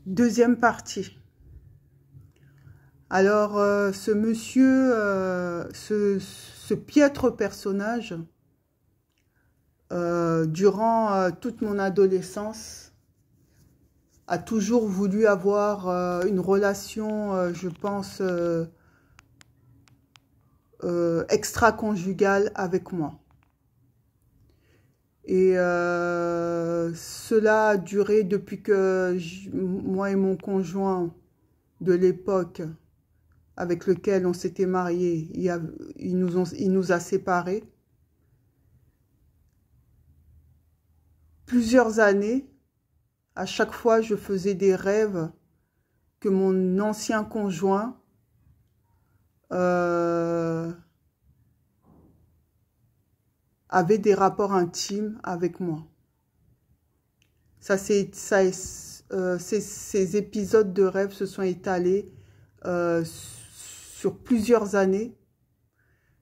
Deuxième partie. Alors, ce monsieur, ce piètre personnage, durant toute mon adolescence, a toujours voulu avoir une relation, je pense, extra-conjugale avec moi. Et cela a duré depuis que moi et mon conjoint de l'époque avec lequel on s'était mariés, il nous a séparés. Plusieurs années, à chaque fois, je faisais des rêves que mon ancien conjoint avait des rapports intimes avec moi. Ces épisodes de rêve se sont étalés sur plusieurs années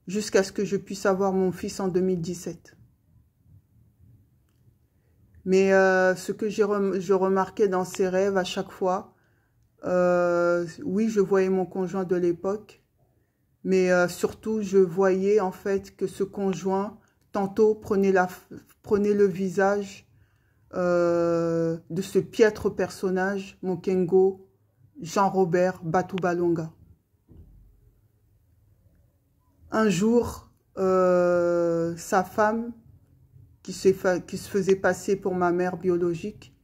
jusqu'à ce que je puisse avoir mon fils en 2017. Mais ce que je remarquais dans ces rêves à chaque fois, oui, je voyais mon conjoint de l'époque, mais surtout, je voyais en fait que ce conjoint, tantôt, prenait le visage de ce piètre personnage, Mokengo, Jean-Robert Batoubalonga. Un jour, sa femme, qui se faisait passer pour ma mère biologique,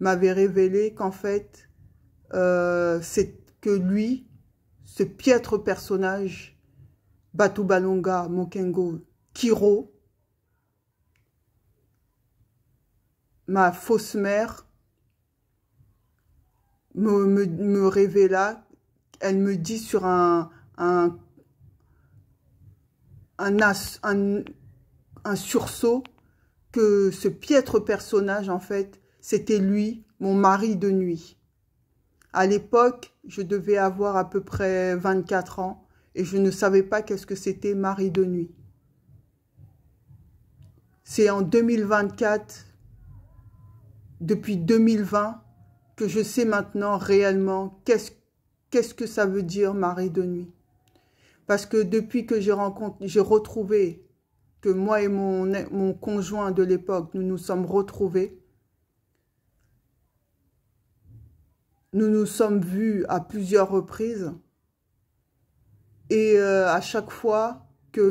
m'avait révélé qu'en fait, c'est que lui, ce piètre personnage, Batoubalonga, Mokengo, Kiro, ma fausse mère, me révéla, elle me dit sur un sursaut, que ce piètre personnage, en fait, c'était lui, mon mari de nuit. À l'époque, je devais avoir à peu près 24 ans et je ne savais pas qu'est-ce que c'était mari de nuit. C'est en 2024, depuis 2020, que je sais maintenant réellement qu'est-ce que ça veut dire mari de nuit. Parce que depuis que j'ai retrouvé que moi et mon conjoint de l'époque, nous nous sommes retrouvés. Nous nous sommes vus à plusieurs reprises. Et à chaque fois que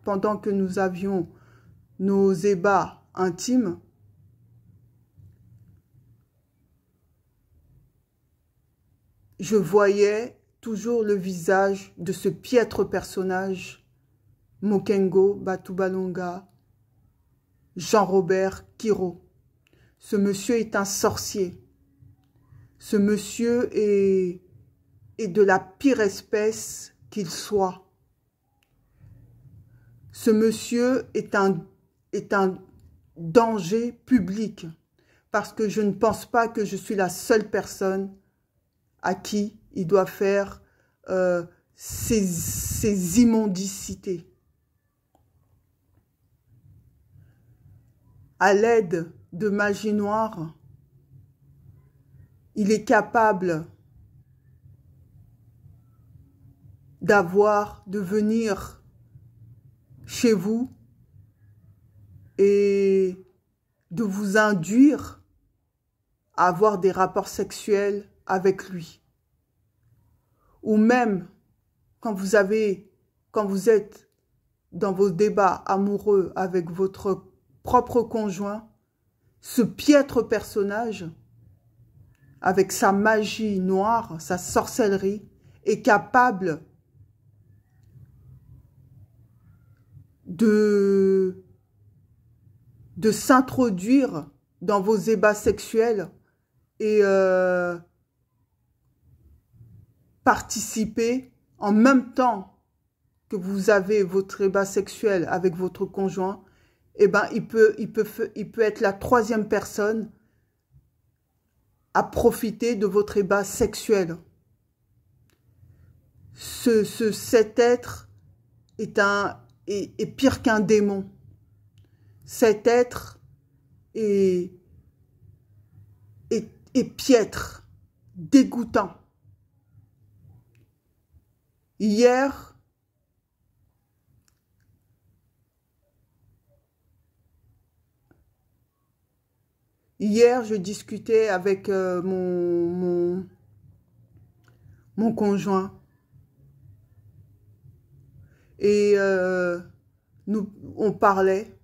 pendant que nous avions nos ébats intimes, je voyais toujours le visage de ce piètre personnage, Mokengo Batoubalonga, Jean-Robert Kiro. Ce monsieur est un sorcier. Ce monsieur est de la pire espèce qu'il soit. Ce monsieur est un danger public parce que je ne pense pas que je suis la seule personne à qui il doit faire ces immondicités. À l'aide de magie noire, il est capable de venir chez vous et de vous induire à avoir des rapports sexuels avec lui. Ou même quand vous êtes dans vos débats amoureux avec votre propre conjoint, ce piètre personnage, avec sa magie noire, sa sorcellerie, est capable de s'introduire dans vos ébats sexuels et participer en même temps que vous avez votre ébat sexuel avec votre conjoint. Eh ben, il peut être la troisième personne à profiter de votre ébat sexuel. Cet être est pire qu'un démon. Cet être est et piètre, dégoûtant. Hier, je discutais avec mon conjoint et on parlait.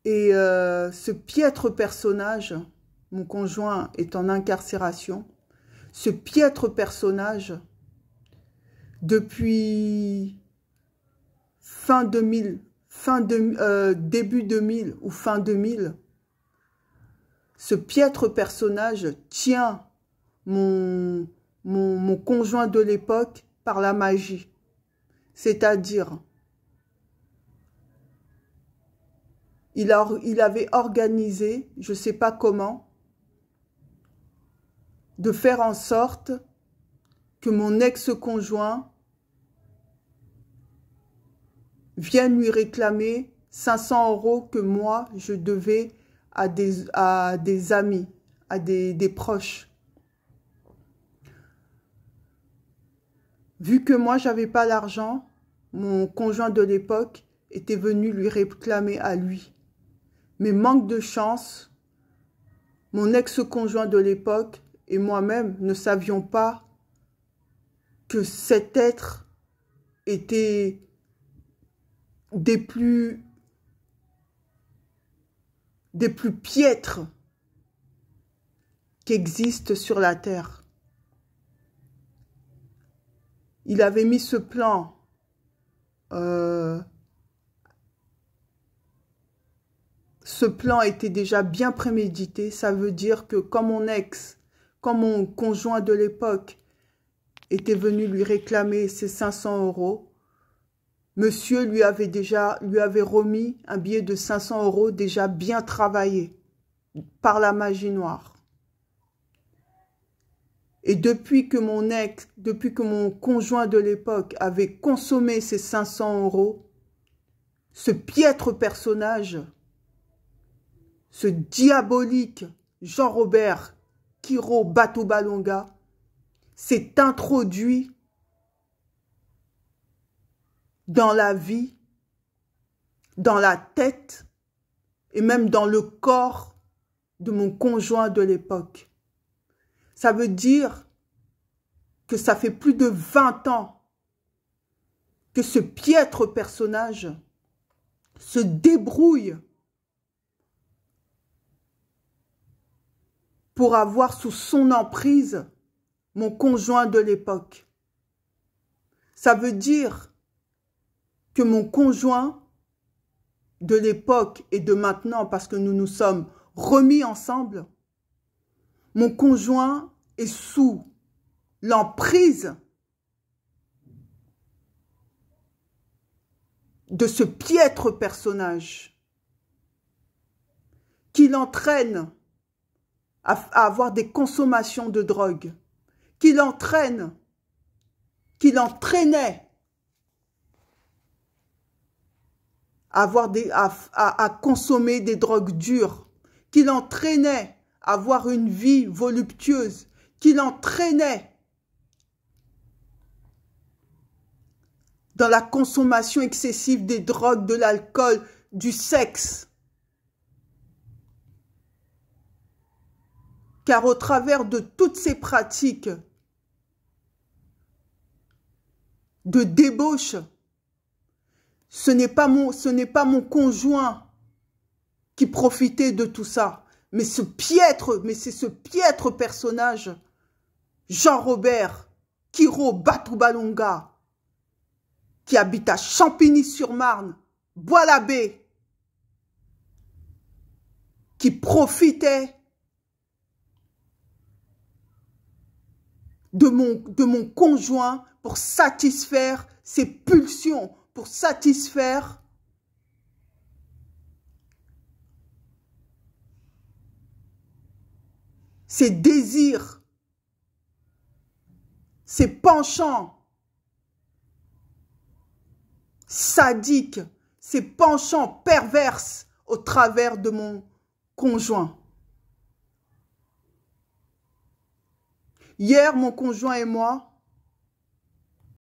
Et ce piètre personnage, mon conjoint est en incarcération, ce piètre personnage, depuis début 2000 ou fin 2000, ce piètre personnage tient mon conjoint de l'époque par la magie. C'est-à-dire, il avait organisé, je ne sais pas comment, de faire en sorte que mon ex-conjoint vienne lui réclamer 500 € que moi, je devais à des amis, à des proches. Vu que moi, j'avais pas l'argent, mon conjoint de l'époque était venu lui réclamer à lui. Mais manque de chance, mon ex-conjoint de l'époque et moi-même ne savions pas que cet être était des plus piètres qui existent sur la terre. Il avait mis ce plan était déjà bien prémédité. Ça veut dire que quand mon conjoint de l'époque était venu lui réclamer ses 500 €, monsieur lui avait remis un billet de 500 € déjà bien travaillé par la magie noire. Et depuis que mon conjoint de l'époque avait consommé ces 500 €, ce piètre personnage, ce diabolique Jean-Robert Kiro Batobalonga, s'est introduit dans la vie, dans la tête et même dans le corps de mon conjoint de l'époque. Ça veut dire que ça fait plus de 20 ans que ce piètre personnage se débrouille pour avoir sous son emprise mon conjoint de l'époque. Ça veut dire que mon conjoint de l'époque et de maintenant, parce que nous nous sommes remis ensemble, mon conjoint est sous l'emprise de ce piètre personnage qui l'entraîne à avoir des consommations de drogue, qui l'entraînait à consommer des drogues dures, qui l'entraînait à avoir une vie voluptueuse, qui l'entraînait dans la consommation excessive des drogues, de l'alcool, du sexe. Car au travers de toutes ces pratiques de débauche, ce n'est pas mon conjoint qui profitait de tout ça, mais c'est ce piètre personnage, Jean-Robert Kiro Batobalonga, qui habite à Champigny-sur-Marne, Bois-l'Abbé, qui profitait de mon conjoint pour satisfaire ses pulsions, pour satisfaire ses désirs, ses penchants sadiques, ses penchants perverses au travers de mon conjoint. Hier, mon conjoint et moi,